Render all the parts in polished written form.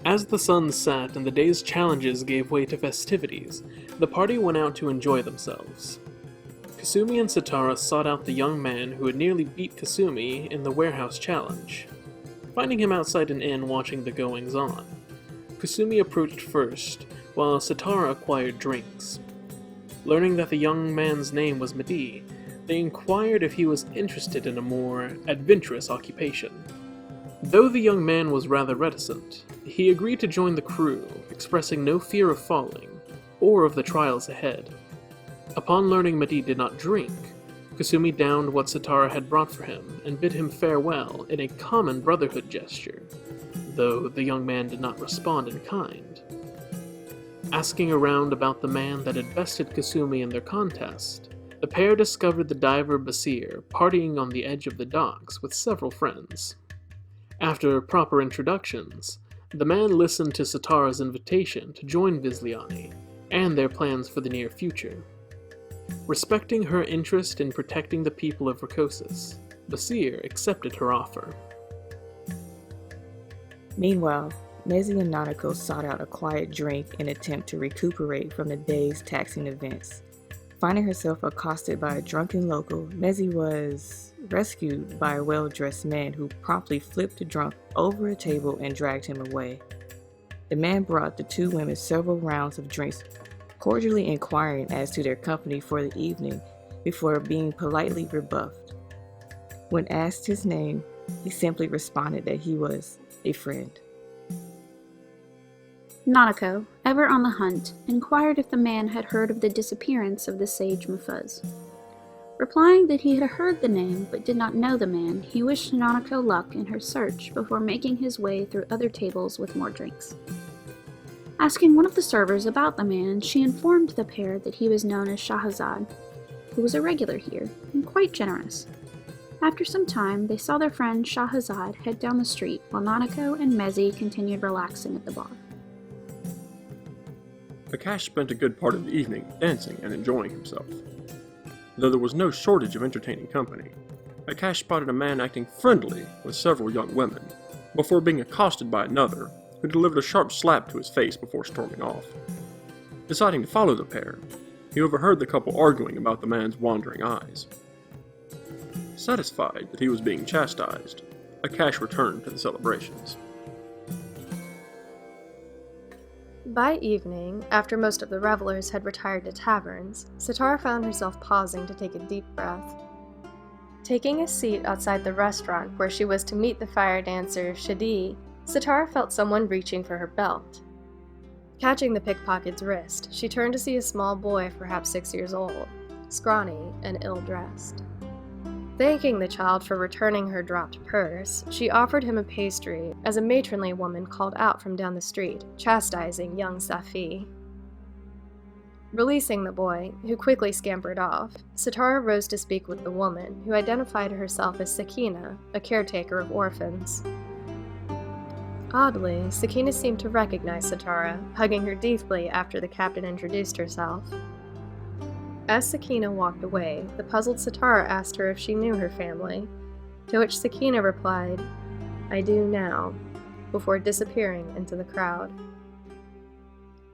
As the sun set and the day's challenges gave way to festivities, the party went out to enjoy themselves. Kasumi and Sitara sought out the young man who had nearly beat Kasumi in the warehouse challenge. Finding him outside an inn watching the goings-on, Kasumi approached first, while Sitara acquired drinks. Learning that the young man's name was Medi, they inquired if he was interested in a more adventurous occupation. Though the young man was rather reticent, he agreed to join the crew, expressing no fear of falling, or of the trials ahead. Upon learning Medi did not drink, Kasumi downed what Sitara had brought for him and bid him farewell in a common brotherhood gesture, though the young man did not respond in kind. Asking around about the man that had bested Kasumi in their contest, the pair discovered the diver Basir partying on the edge of the docks with several friends. After proper introductions, the man listened to Sitara's invitation to join Viz Leany and their plans for the near future. Respecting her interest in protecting the people of Rakosis, Basir accepted her offer. Meanwhile, Mezi and Nanako sought out a quiet drink in an attempt to recuperate from the day's taxing events. Finding herself accosted by a drunken local, Mezi was rescued by a well-dressed man who promptly flipped the drunk over a table and dragged him away. The man brought the two women several rounds of drinks, cordially inquiring as to their company for the evening before being politely rebuffed. When asked his name, he simply responded that he was a friend. Nanako, ever on the hunt, inquired if the man had heard of the disappearance of the sage Mufuz. Replying that he had heard the name but did not know the man, he wished Nanako luck in her search before making his way through other tables with more drinks. Asking one of the servers about the man, she informed the pair that he was known as Shahrazad, who was a regular here and quite generous. After some time, they saw their friend Shahrazad head down the street while Nanako and Mezi continued relaxing at the bar. Akash spent a good part of the evening dancing and enjoying himself. Though there was no shortage of entertaining company, Akash spotted a man acting friendly with several young women, before being accosted by another, who delivered a sharp slap to his face before storming off. Deciding to follow the pair, he overheard the couple arguing about the man's wandering eyes. Satisfied that he was being chastised, Akash returned to the celebrations. By evening, after most of the revelers had retired to taverns, Sitara found herself pausing to take a deep breath. Taking a seat outside the restaurant where she was to meet the fire dancer Shadi, Sitara felt someone reaching for her belt. Catching the pickpocket's wrist, she turned to see a small boy, perhaps 6 years old, scrawny and ill-dressed. Thanking the child for returning her dropped purse, she offered him a pastry as a matronly woman called out from down the street, chastising young Safi. Releasing the boy, who quickly scampered off, Sitara rose to speak with the woman, who identified herself as Sakina, a caretaker of orphans. Oddly, Sakina seemed to recognize Sitara, hugging her deeply after the captain introduced herself. As Sakina walked away, the puzzled Sitara asked her if she knew her family, to which Sakina replied, "I do now," before disappearing into the crowd.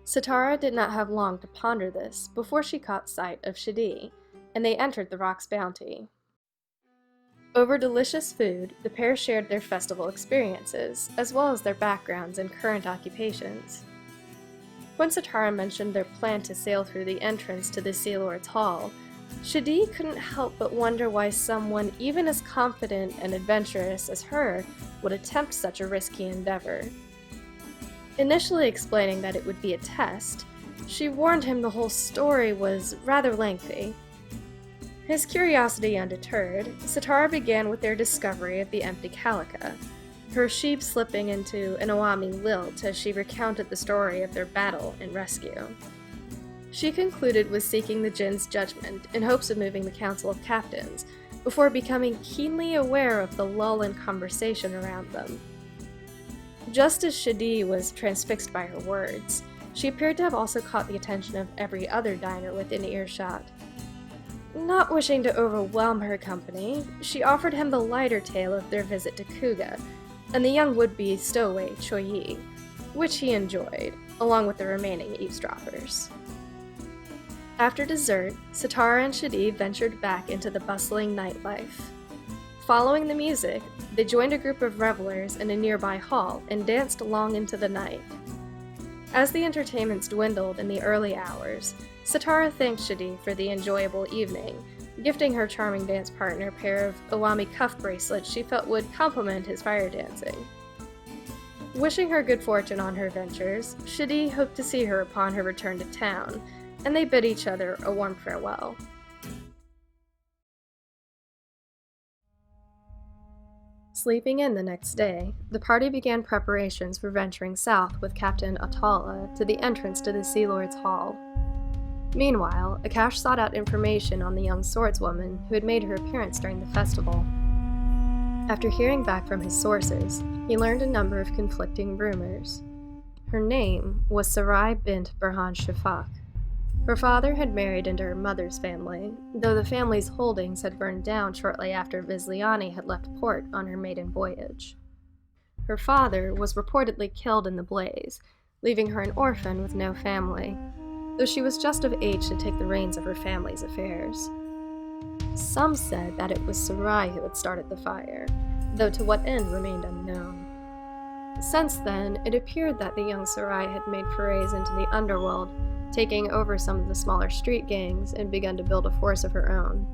Sitara did not have long to ponder this before she caught sight of Shadi, and they entered the Rock's Bounty. Over delicious food, the pair shared their festival experiences, as well as their backgrounds and current occupations. When Sitara mentioned their plan to sail through the entrance to the Sea Lord's Hall, Shadi couldn't help but wonder why someone even as confident and adventurous as her would attempt such a risky endeavor. Initially explaining that it would be a test, she warned him the whole story was rather lengthy. His curiosity undeterred, Sitara began with their discovery of the empty calica, her sheep slipping into an Oami lilt as she recounted the story of their battle and rescue. She concluded with seeking the Jinn's judgment in hopes of moving the Council of Captains, before becoming keenly aware of the lull in conversation around them. Just as Shadi was transfixed by her words, she appeared to have also caught the attention of every other diner within earshot. Not wishing to overwhelm her company, she offered him the lighter tale of their visit to Kuga, and the young would-be stowaway Choyi, which he enjoyed, along with the remaining eavesdroppers. After dessert, Sitara and Shadi ventured back into the bustling nightlife. Following the music, they joined a group of revelers in a nearby hall and danced long into the night. As the entertainments dwindled in the early hours, Sitara thanked Shadi for the enjoyable evening, gifting her charming dance partner a pair of Ilami cuff bracelets she felt would complement his fire dancing. Wishing her good fortune on her ventures, Shadi hoped to see her upon her return to town, and they bid each other a warm farewell. Sleeping in the next day, the party began preparations for venturing south with Captain Atala to the entrance to the Sea Lord's Hall. Meanwhile, Akash sought out information on the young swordswoman who had made her appearance during the festival. After hearing back from his sources, he learned a number of conflicting rumors. Her name was Sarai bint Burhan Shafak. Her father had married into her mother's family, though the family's holdings had burned down shortly after Viz Leany had left port on her maiden voyage. Her father was reportedly killed in the blaze, leaving her an orphan with no family, though she was just of age to take the reins of her family's affairs. Some said that it was Sarai who had started the fire, though to what end remained unknown. Since then, it appeared that the young Sarai had made forays into the underworld, taking over some of the smaller street gangs and begun to build a force of her own.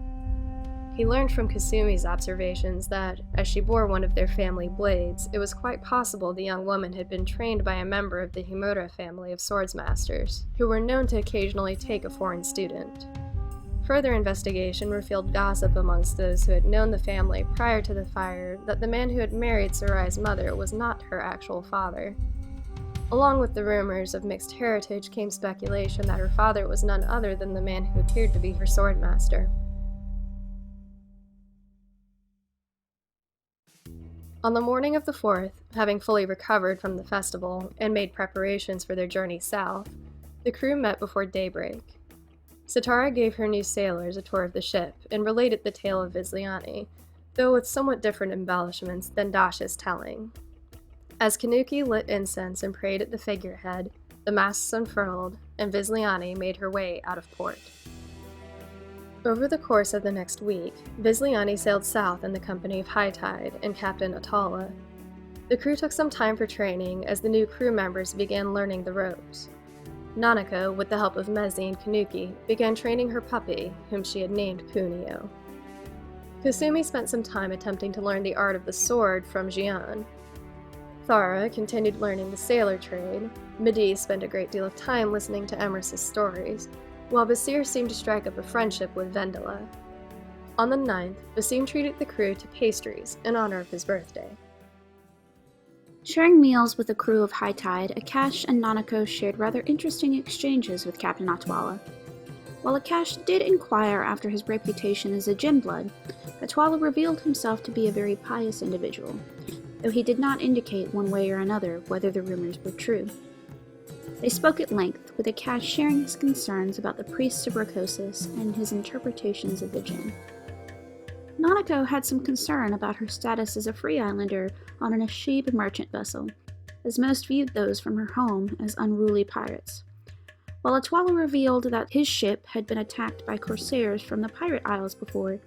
He learned from Kasumi's observations that, as she bore one of their family blades, it was quite possible the young woman had been trained by a member of the Himura family of swordsmasters, who were known to occasionally take a foreign student. Further investigation revealed gossip amongst those who had known the family prior to the fire that the man who had married Sarai's mother was not her actual father. Along with the rumors of mixed heritage came speculation that her father was none other than the man who appeared to be her swordmaster. On the morning of the 4th, having fully recovered from the festival and made preparations for their journey south, the crew met before daybreak. Sitara gave her new sailors a tour of the ship and related the tale of Viz Leany, though with somewhat different embellishments than Dash's telling. As Kanuki lit incense and prayed at the figurehead, the masts unfurled, and Viz Leany made her way out of port. Over the course of the next week, Viz Leany sailed south in the company of High Tide and Captain Atala. The crew took some time for training as the new crew members began learning the ropes. Nanako, with the help of Mezi and Kanuki, began training her puppy, whom she had named Kunio. Kusumi spent some time attempting to learn the art of the sword from Jian. Thara continued learning the sailor trade. Midi spent a great deal of time listening to Emers's stories, while Basir seemed to strike up a friendship with Vendela. On the 9th, Basim treated the crew to pastries in honor of his birthday. Sharing meals with the crew of High Tide, Akash and Nanako shared rather interesting exchanges with Captain Atwala. While Akash did inquire after his reputation as a gin-blood, Atwala revealed himself to be a very pious individual, though he did not indicate one way or another whether the rumors were true. They spoke at length, with Akash sharing his concerns about the priests of Rokosis and his interpretations of the jinn. Nanako had some concern about her status as a free islander on an Ashib merchant vessel, as most viewed those from her home as unruly pirates. While Atwala revealed that his ship had been attacked by corsairs from the Pirate Isles before,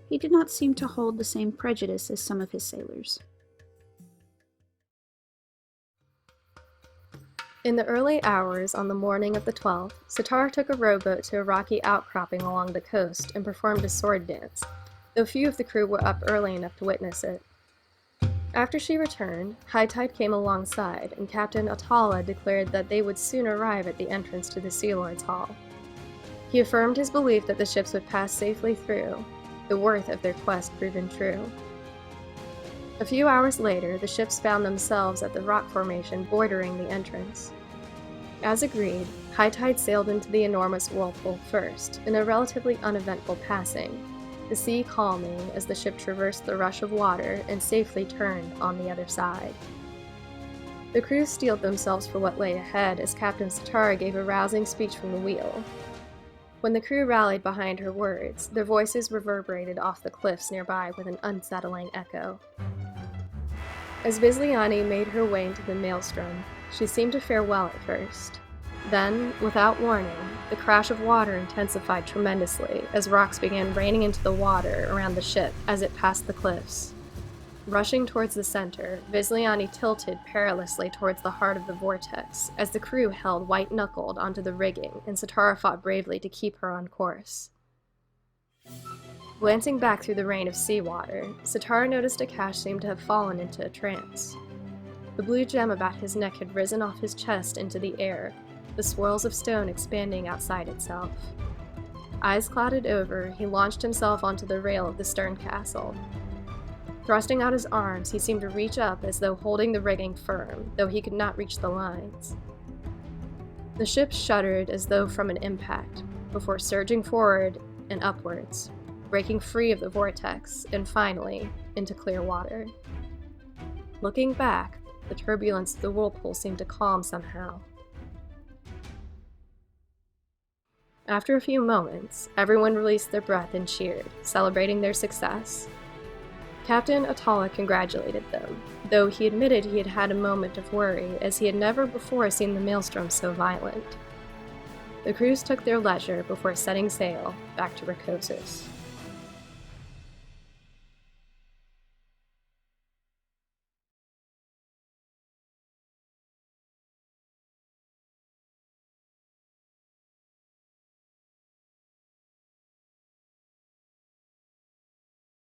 he did not seem to hold the same prejudice as some of his sailors. In the early hours on the morning of the 12th, Sitara took a rowboat to a rocky outcropping along the coast and performed a sword dance, though few of the crew were up early enough to witness it. After she returned, High Tide came alongside, and Captain Atala declared that they would soon arrive at the entrance to the Sea Lord's Hall. He affirmed his belief that the ships would pass safely through, the worth of their quest proving true. A few hours later, the ships found themselves at the rock formation bordering the entrance. As agreed, High Tide sailed into the enormous whirlpool first, in a relatively uneventful passing, the sea calming as the ship traversed the rush of water and safely turned on the other side. The crew steeled themselves for what lay ahead as Captain Sitara gave a rousing speech from the wheel. When the crew rallied behind her words, their voices reverberated off the cliffs nearby with an unsettling echo. As Viz Leany made her way into the maelstrom, She seemed to fare well at first. Then, without warning, the crash of water intensified tremendously as rocks began raining into the water around the ship as it passed the cliffs. Rushing towards the center, Viz Leany tilted perilously towards the heart of the vortex as the crew held white-knuckled onto the rigging and Sitara fought bravely to keep her on course. Glancing back through the rain of seawater, Sitara noticed Akash seemed to have fallen into a trance. The blue gem about his neck had risen off his chest into the air, the swirls of stone expanding outside itself. Eyes clouded over, he launched himself onto the rail of the stern castle. Thrusting out his arms, he seemed to reach up as though holding the rigging firm, though he could not reach the lines. The ship shuddered as though from an impact, before surging forward and upwards, breaking free of the vortex, and finally, into clear water. Looking back, the turbulence of the whirlpool seemed to calm somehow. After a few moments, everyone released their breath and cheered, celebrating their success. Captain Atala congratulated them, though he admitted he had had a moment of worry, as he had never before seen the maelstrom so violent. The crews took their leisure before setting sail back to Rakosis.